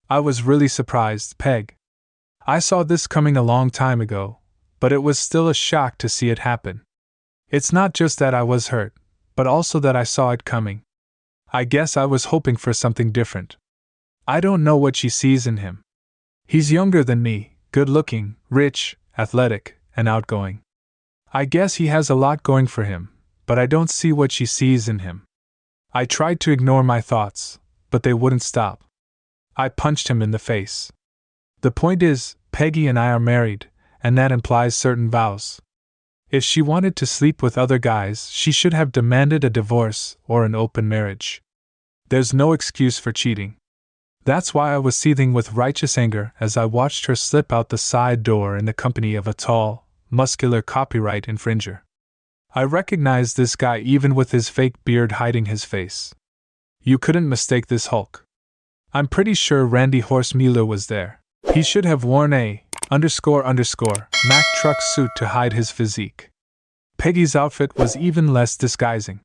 I was really surprised, Peg. I saw this coming a long time ago, but it was still a shock to see it happen. It's not just that I was hurt, but also that I saw it coming. I guess I was hoping for something different. I don't know what she sees in him. He's younger than me, good-looking, rich, athletic, and outgoing. I guess he has a lot going for him, but I don't see what she sees in him. I tried to ignore my thoughts, but they wouldn't stop. I punched him in the face. The point is, Peggy and I are married, and that implies certain vows. If she wanted to sleep with other guys, she should have demanded a divorce or an open marriage. There's no excuse for cheating. That's why I was seething with righteous anger as I watched her slip out the side door in the company of a tall, muscular copyright infringer. I recognized this guy even with his fake beard hiding his face. You couldn't mistake this Hulk. I'm pretty sure Randy Horsemuller was there. He should have worn a __Mack truck suit to hide his physique. Peggy's outfit was even less disguising.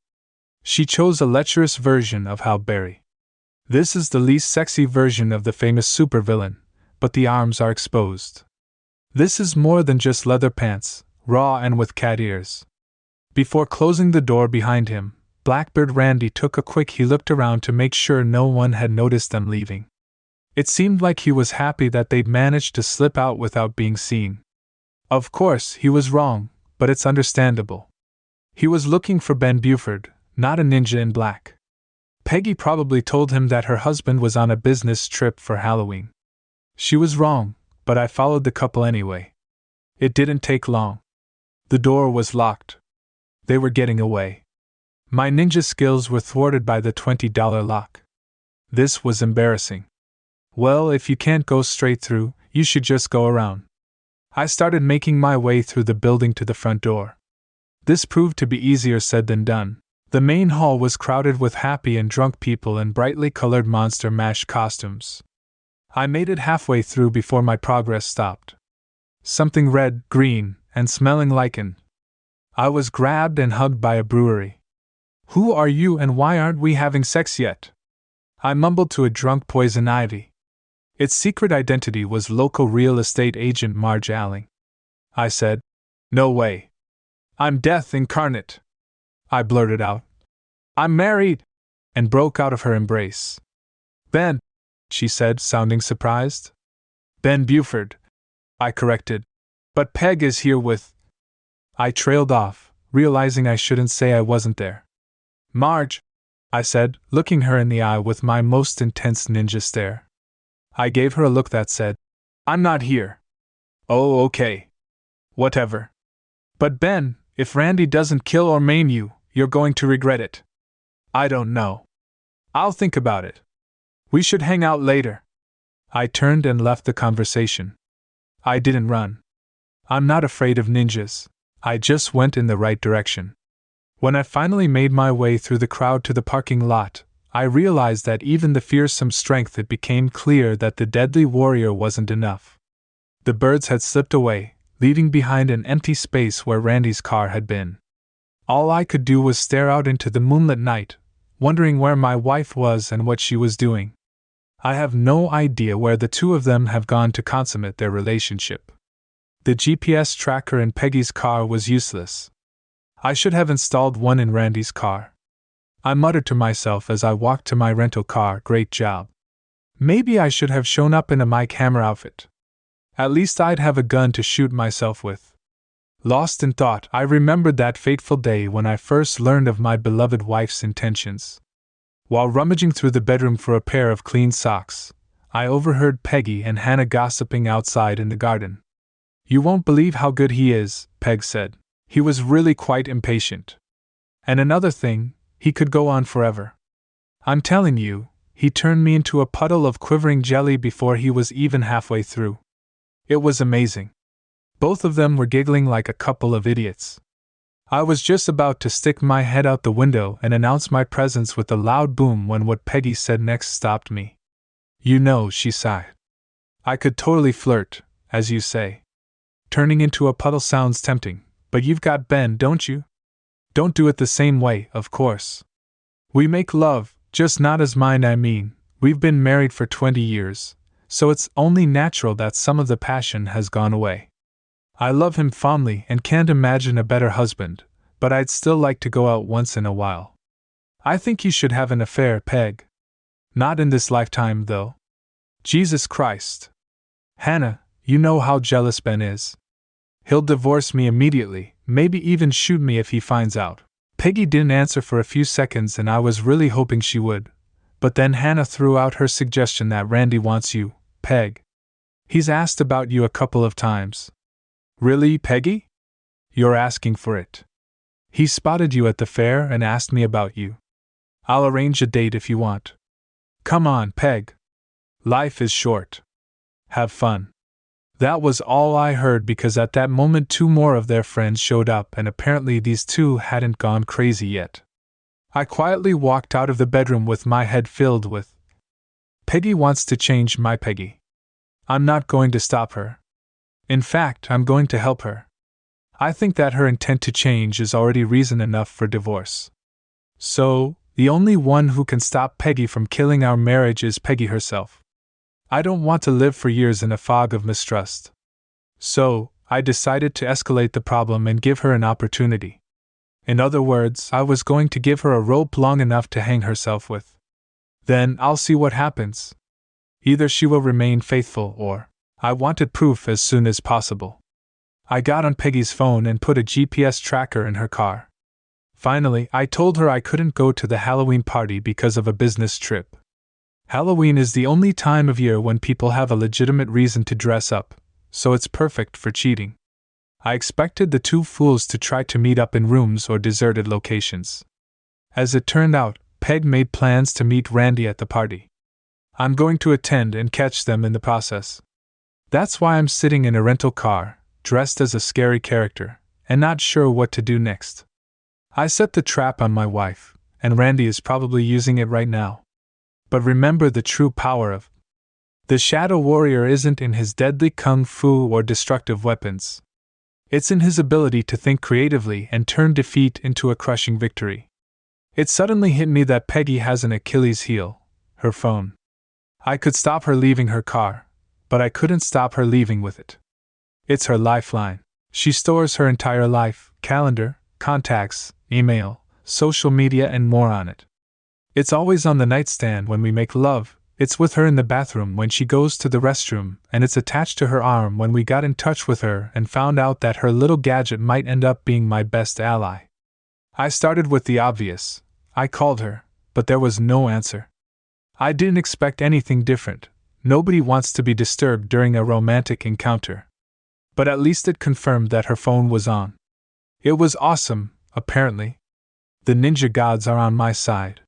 She chose a lecherous version of Halle Berry. This is the least sexy version of the famous supervillain, but the arms are exposed. This is more than just leather pants, raw and with cat ears. Before closing the door behind him, Blackbeard Randy took a quick look around to make sure no one had noticed them leaving. It seemed like he was happy that they'd managed to slip out without being seen. Of course, he was wrong, but it's understandable. He was looking for Ben Buford, not a ninja in black. Peggy probably told him that her husband was on a business trip for Halloween. She was wrong, but I followed the couple anyway. It didn't take long. The door was locked. They were getting away. My ninja skills were thwarted by the $20 lock. This was embarrassing. Well, if you can't go straight through, you should just go around. I started making my way through the building to the front door. This proved to be easier said than done. The main hall was crowded with happy and drunk people in brightly colored Monster Mash costumes. I made it halfway through before my progress stopped. Something red, green, and smelling lichen. I was grabbed and hugged by a brewery. "Who are you and why aren't we having sex yet?" I mumbled to a drunk Poison Ivy. Its secret identity was local real estate agent Marge Alling. I said, "No way. I'm death incarnate." I blurted out, "I'm married," and broke out of her embrace. "Ben," she said, sounding surprised. "Ben Buford," I corrected. "But Peg is here with—" I trailed off, realizing I shouldn't say I wasn't there. "Marge," I said, looking her in the eye with my most intense ninja stare. I gave her a look that said, "I'm not here." "Oh, okay. Whatever. But Ben, if Randy doesn't kill or maim you, you're going to regret it." "I don't know. I'll think about it. We should hang out later." I turned and left the conversation. I didn't run. I'm not afraid of ninjas. I just went in the right direction. When I finally made my way through the crowd to the parking lot, I realized that even the fearsome strength it became clear that the deadly warrior wasn't enough. The birds had slipped away, leaving behind an empty space where Randy's car had been. All I could do was stare out into the moonlit night, wondering where my wife was and what she was doing. I have no idea where the two of them have gone to consummate their relationship. The GPS tracker in Peggy's car was useless. I should have installed one in Randy's car. I muttered to myself as I walked to my rental car, "Great job. Maybe I should have shown up in a Mike Hammer outfit. At least I'd have a gun to shoot myself with." Lost in thought, I remembered that fateful day when I first learned of my beloved wife's intentions. While rummaging through the bedroom for a pair of clean socks, I overheard Peggy and Hannah gossiping outside in the garden. "You won't believe how good he is," Peg said. "He was really quite impatient. And another thing, he could go on forever. I'm telling you, he turned me into a puddle of quivering jelly before he was even halfway through. It was amazing." Both of them were giggling like a couple of idiots. I was just about to stick my head out the window and announce my presence with a loud boom when what Peggy said next stopped me. "You know," she sighed, "I could totally flirt, as you say. Turning into a puddle sounds tempting, but you've got Ben, don't you? Don't do it the same way, of course. We make love, just not as mine. I mean, we've been married for 20 years, so it's only natural that some of the passion has gone away. I love him fondly and can't imagine a better husband, but I'd still like to go out once in a while. I think you should have an affair, Peg. Not in this lifetime, though. Jesus Christ. Hannah, you know how jealous Ben is. He'll divorce me immediately, maybe even shoot me if he finds out. Peggy didn't answer for a few seconds and I was really hoping she would. But then Hannah threw out her suggestion that Randy wants you, Peg. He's asked about you a couple of times. Really, Peggy? You're asking for it. He spotted you at the fair and asked me about you. I'll arrange a date if you want. Come on, Peg. Life is short. Have fun. That was all I heard because at that moment 2 more of their friends showed up and apparently these 2 hadn't gone crazy yet. I quietly walked out of the bedroom with my head filled with, Peggy wants to change my Peggy. I'm not going to stop her. In fact, I'm going to help her. I think that her intent to change is already reason enough for divorce. So, the only one who can stop Peggy from killing our marriage is Peggy herself. I don't want to live for years in a fog of mistrust. So, I decided to escalate the problem and give her an opportunity. In other words, I was going to give her a rope long enough to hang herself with. Then I'll see what happens. Either she will remain faithful or I wanted proof as soon as possible. I got on Peggy's phone and put a GPS tracker in her car. Finally, I told her I couldn't go to the Halloween party because of a business trip. Halloween is the only time of year when people have a legitimate reason to dress up, so it's perfect for cheating. I expected the 2 fools to try to meet up in rooms or deserted locations. As it turned out, Peg made plans to meet Randy at the party. I'm going to attend and catch them in the process. That's why I'm sitting in a rental car, dressed as a scary character, and not sure what to do next. I set the trap on my wife, and Randy is probably using it right now. But remember the true power of the Shadow Warrior isn't in his deadly kung fu or destructive weapons. It's in his ability to think creatively and turn defeat into a crushing victory. It suddenly hit me that Peggy has an Achilles heel, her phone. I could stop her leaving her car, but I couldn't stop her leaving with it. It's her lifeline. She stores her entire life, calendar, contacts, email, social media, and more on it. It's always on the nightstand when we make love, it's with her in the bathroom when she goes to the restroom, and it's attached to her arm when we got in touch with her and found out that her little gadget might end up being my best ally. I started with the obvious. I called her, but there was no answer. I didn't expect anything different. Nobody wants to be disturbed during a romantic encounter. But at least it confirmed that her phone was on. It was awesome, apparently. The ninja gods are on my side.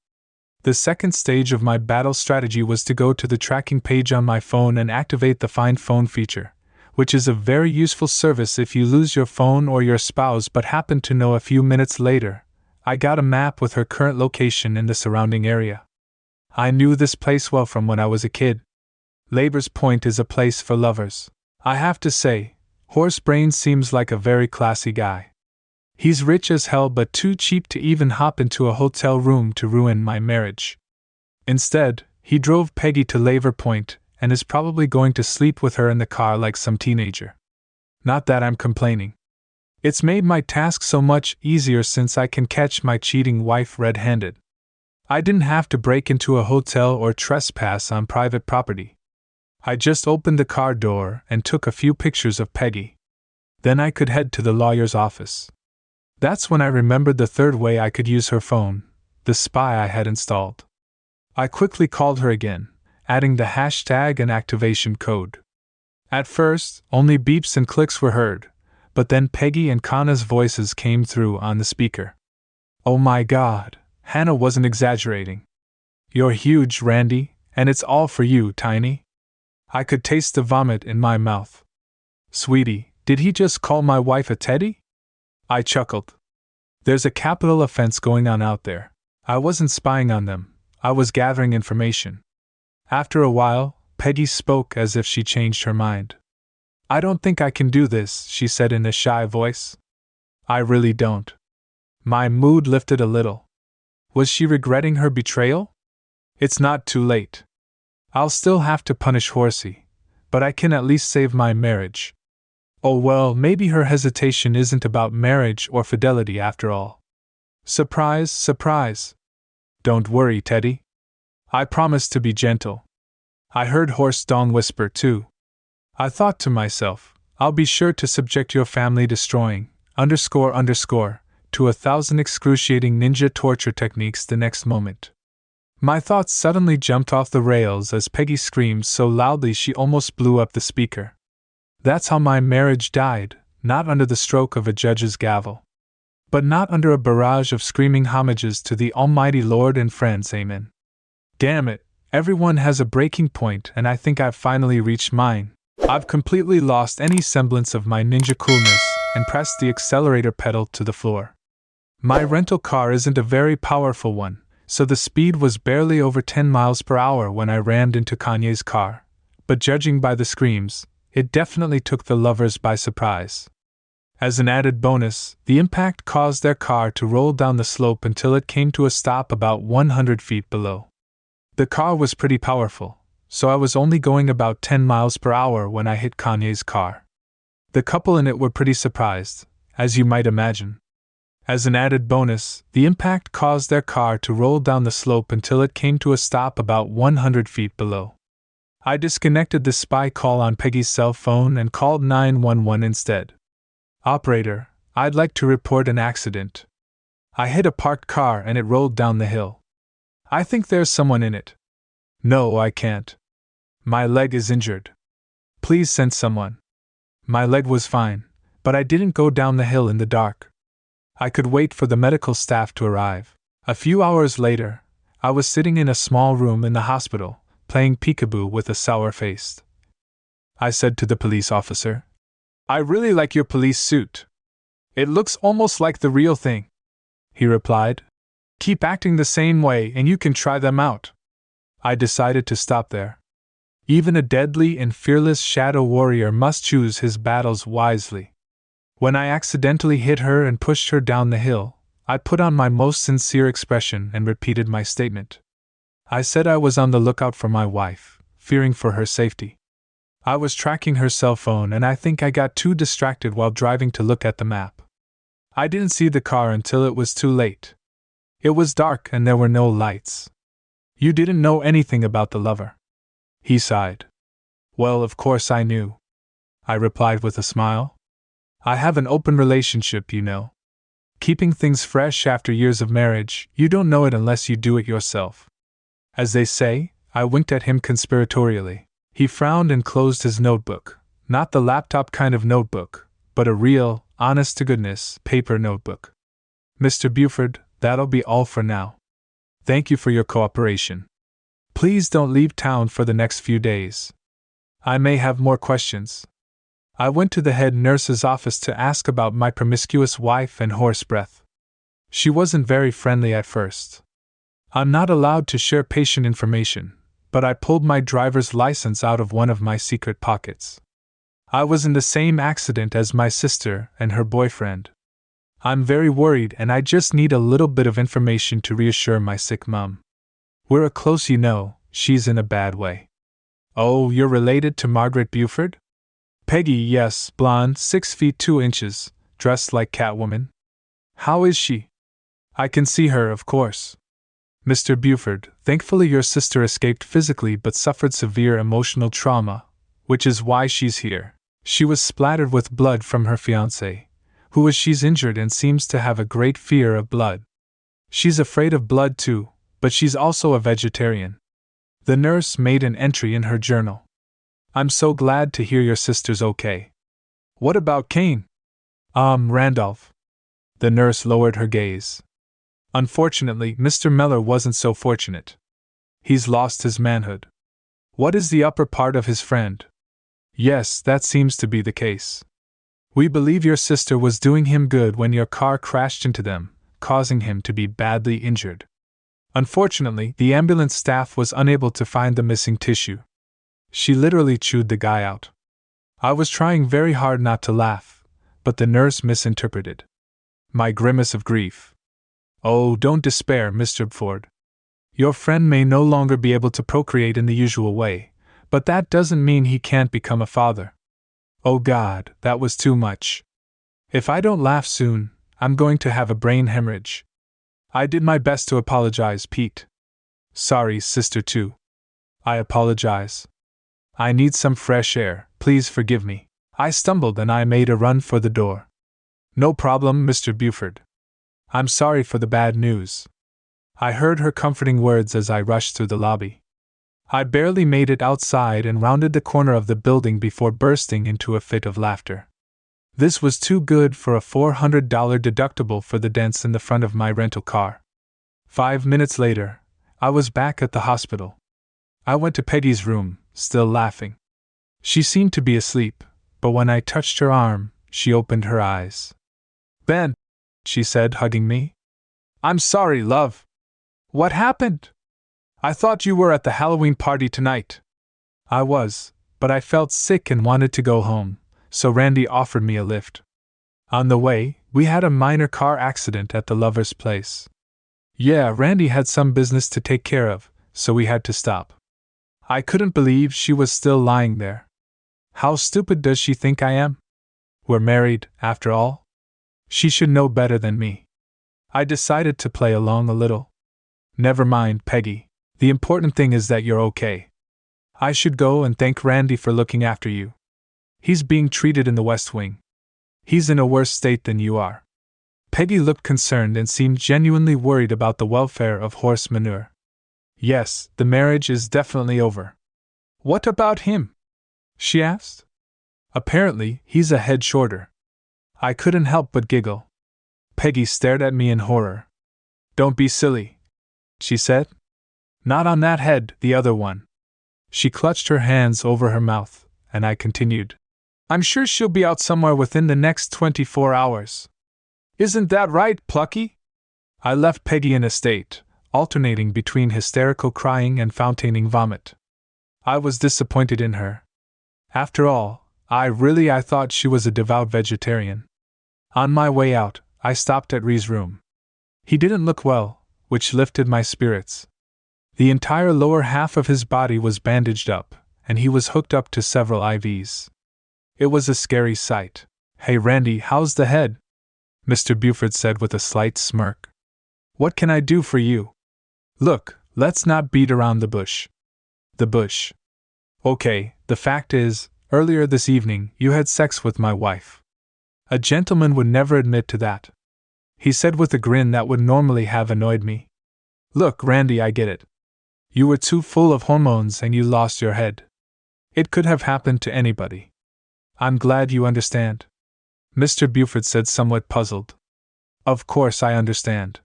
The second stage of my battle strategy was to go to the tracking page on my phone and activate the Find Phone feature, which is a very useful service if you lose your phone or your spouse but happen to know a few minutes later. I got a map with her current location in the surrounding area. I knew this place well from when I was a kid. Labor's Point is a place for lovers. I have to say, Horsebrain seems like a very classy guy. He's rich as hell but too cheap to even hop into a hotel room to ruin my marriage. Instead, he drove Peggy to Labor Point and is probably going to sleep with her in the car like some teenager. Not that I'm complaining. It's made my task so much easier since I can catch my cheating wife red-handed. I didn't have to break into a hotel or trespass on private property. I just opened the car door and took a few pictures of Peggy. Then I could head to the lawyer's office. That's when I remembered the third way I could use her phone, the spy I had installed. I quickly called her again, adding the hashtag and activation code. At first, only beeps and clicks were heard, but then Peggy and Kana's voices came through on the speaker. Oh my God, Hannah wasn't exaggerating. You're huge, Randy, and it's all for you, Tiny. I could taste the vomit in my mouth. Sweetie, did he just call my wife a teddy? I chuckled. There's a capital offense going on out there. I wasn't spying on them, I was gathering information. After a while, Peggy spoke as if she changed her mind. I don't think I can do this, she said in a shy voice. I really don't. My mood lifted a little. Was she regretting her betrayal? It's not too late. I'll still have to punish Horsey, but I can at least save my marriage. Oh well, maybe her hesitation isn't about marriage or fidelity after all. Surprise, surprise. Don't worry, Teddy. I promise to be gentle. I heard Horse Dong whisper too. I thought to myself, I'll be sure to subject your family destroying, to 1,000 excruciating ninja torture techniques the next moment. My thoughts suddenly jumped off the rails as Peggy screamed so loudly she almost blew up the speaker. That's how my marriage died, not under the stroke of a judge's gavel. But not under a barrage of screaming homages to the Almighty Lord and friends, amen. Damn it, everyone has a breaking point and I think I've finally reached mine. I've completely lost any semblance of my ninja coolness and pressed the accelerator pedal to the floor. My rental car isn't a very powerful one, so the speed was barely over 10 miles per hour when I rammed into Kanye's car, but judging by the screams, it definitely took the lovers by surprise. As an added bonus, the impact caused their car to roll down the slope until it came to a stop about 100 feet below. The car was pretty powerful, so I was only going about 10 miles per hour when I hit Kanye's car. The couple in it were pretty surprised, as you might imagine. As an added bonus, the impact caused their car to roll down the slope until it came to a stop about 100 feet below. I disconnected the spy call on Peggy's cell phone and called 911 instead. Operator, I'd like to report an accident. I hit a parked car and it rolled down the hill. I think there's someone in it. No, I can't. My leg is injured. Please send someone. My leg was fine, but I didn't go down the hill in the dark. I could wait for the medical staff to arrive. A few hours later, I was sitting in a small room in the hospital, playing peekaboo with a sour face. I said to the police officer, I really like your police suit. It looks almost like the real thing. He replied, keep acting the same way and you can try them out. I decided to stop there. Even a deadly and fearless shadow warrior must choose his battles wisely. When I accidentally hit her and pushed her down the hill, I put on my most sincere expression and repeated my statement. I said I was on the lookout for my wife, fearing for her safety. I was tracking her cell phone and I think I got too distracted while driving to look at the map. I didn't see the car until it was too late. It was dark and there were no lights. You didn't know anything about the lover. He sighed. Well, of course I knew. I replied with a smile. I have an open relationship, you know. Keeping things fresh after years of marriage, you don't know it unless you do it yourself. As they say, I winked at him conspiratorially. He frowned and closed his notebook, not the laptop kind of notebook, but a real, honest-to-goodness, paper notebook. Mr. Buford, that'll be all for now. Thank you for your cooperation. Please don't leave town for the next few days. I may have more questions. I went to the head nurse's office to ask about my promiscuous wife and horse breath. She wasn't very friendly at first. I'm not allowed to share patient information, but I pulled my driver's license out of one of my secret pockets. I was in the same accident as my sister and her boyfriend. I'm very worried and I just need a little bit of information to reassure my sick mom. We're close, you know, she's in a bad way. Oh, you're related to Margaret Buford? Peggy, yes, blonde, 6 feet 2 inches, dressed like Catwoman. How is she? I can see her, of course. Mr. Buford, thankfully your sister escaped physically but suffered severe emotional trauma, which is why she's here. She was splattered with blood from her fiancé, who is she's injured and seems to have a great fear of blood. She's afraid of blood too, but she's also a vegetarian. The nurse made an entry in her journal. I'm so glad to hear your sister's okay. What about Kane? Randolph. The nurse lowered her gaze. Unfortunately, Mr. Meller wasn't so fortunate. He's lost his manhood. What is the upper part of his friend? Yes, that seems to be the case. We believe your sister was doing him good when your car crashed into them, causing him to be badly injured. Unfortunately, the ambulance staff was unable to find the missing tissue. She literally chewed the guy out. I was trying very hard not to laugh, but the nurse misinterpreted my grimace of grief. Oh, don't despair, Mr. Ford. Your friend may no longer be able to procreate in the usual way, but that doesn't mean he can't become a father. Oh God, that was too much. If I don't laugh soon, I'm going to have a brain hemorrhage. I did my best to apologize, Pete. Sorry, Sister too. I apologize. I need some fresh air, please forgive me. I stumbled and I made a run for the door. No problem, Mr. Buford. I'm sorry for the bad news. I heard her comforting words as I rushed through the lobby. I barely made it outside and rounded the corner of the building before bursting into a fit of laughter. This was too good for a $400 deductible for the dents in the front of my rental car. 5 minutes later, I was back at the hospital. I went to Peggy's room, still laughing. She seemed to be asleep, but when I touched her arm, she opened her eyes. Ben, she said, hugging me. I'm sorry, love. What happened? I thought you were at the Halloween party tonight. I was, but I felt sick and wanted to go home, so Randy offered me a lift. On the way, we had a minor car accident at the lover's place. Yeah, Randy had some business to take care of, so we had to stop. I couldn't believe she was still lying there. How stupid does she think I am? We're married, after all. She should know better than me. I decided to play along a little. Never mind, Peggy. The important thing is that you're okay. I should go and thank Randy for looking after you. He's being treated in the West Wing. He's in a worse state than you are. Peggy looked concerned and seemed genuinely worried about the welfare of horse manure. Yes, the marriage is definitely over. What about him? She asked. Apparently, he's a head shorter. I couldn't help but giggle. Peggy stared at me in horror. Don't be silly, she said. Not on that head, the other one. She clutched her hands over her mouth, and I continued. I'm sure she'll be out somewhere within the next 24 hours. Isn't that right, Plucky? I left Peggy in a state, alternating between hysterical crying and fontaining vomit. I was disappointed in her. After all, I thought she was a devout vegetarian. On my way out, I stopped at Ree's room. He didn't look well, which lifted my spirits. The entire lower half of his body was bandaged up, and he was hooked up to several IVs. It was a scary sight. Hey Randy, how's the head? Mr. Buford said with a slight smirk. What can I do for you? Look, let's not beat around the bush. The bush. Okay, the fact is, earlier this evening you had sex with my wife. A gentleman would never admit to that. He said with a grin that would normally have annoyed me. Look, Randy, I get it. You were too full of hormones and you lost your head. It could have happened to anybody. I'm glad you understand. Mr. Buford said, somewhat puzzled. Of course I understand.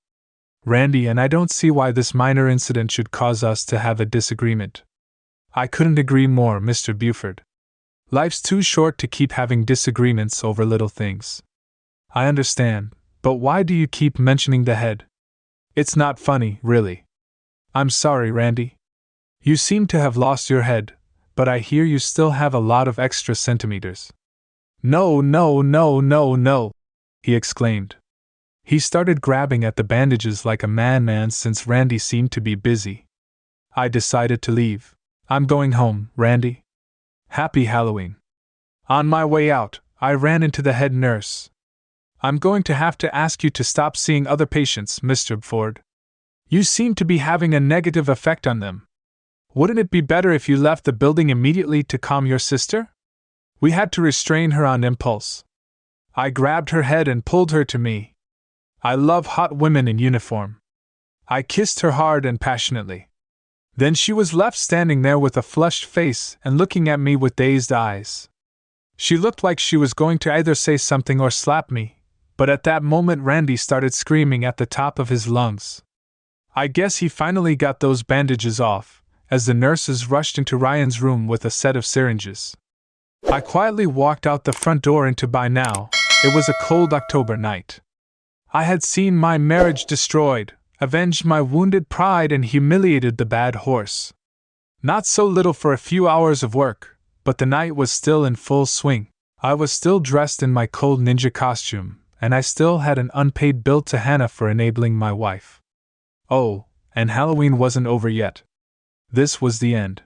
Randy, and I don't see why this minor incident should cause us to have a disagreement. I couldn't agree more, Mr. Buford. Life's too short to keep having disagreements over little things. I understand, but why do you keep mentioning the head? It's not funny, really. I'm sorry, Randy. You seem to have lost your head, but I hear you still have a lot of extra centimeters. No, he exclaimed. He started grabbing at the bandages like a madman since Randy seemed to be busy. I decided to leave. I'm going home, Randy. Happy Halloween. On my way out, I ran into the head nurse. I'm going to have to ask you to stop seeing other patients, Mr. Ford. You seem to be having a negative effect on them. Wouldn't it be better if you left the building immediately to calm your sister? We had to restrain her on impulse. I grabbed her head and pulled her to me. I love hot women in uniform. I kissed her hard and passionately. Then she was left standing there with a flushed face and looking at me with dazed eyes. She looked like she was going to either say something or slap me, but at that moment Randy started screaming at the top of his lungs. I guess he finally got those bandages off, as the nurses rushed into Ryan's room with a set of syringes. I quietly walked out the front door into by now, it was a cold October night. I had seen my marriage destroyed, avenged my wounded pride and humiliated the bad horse. Not so little for a few hours of work, but the night was still in full swing. I was still dressed in my cold ninja costume, and I still had an unpaid bill to Hannah for enabling my wife. Oh, And Halloween wasn't over yet. This was the end.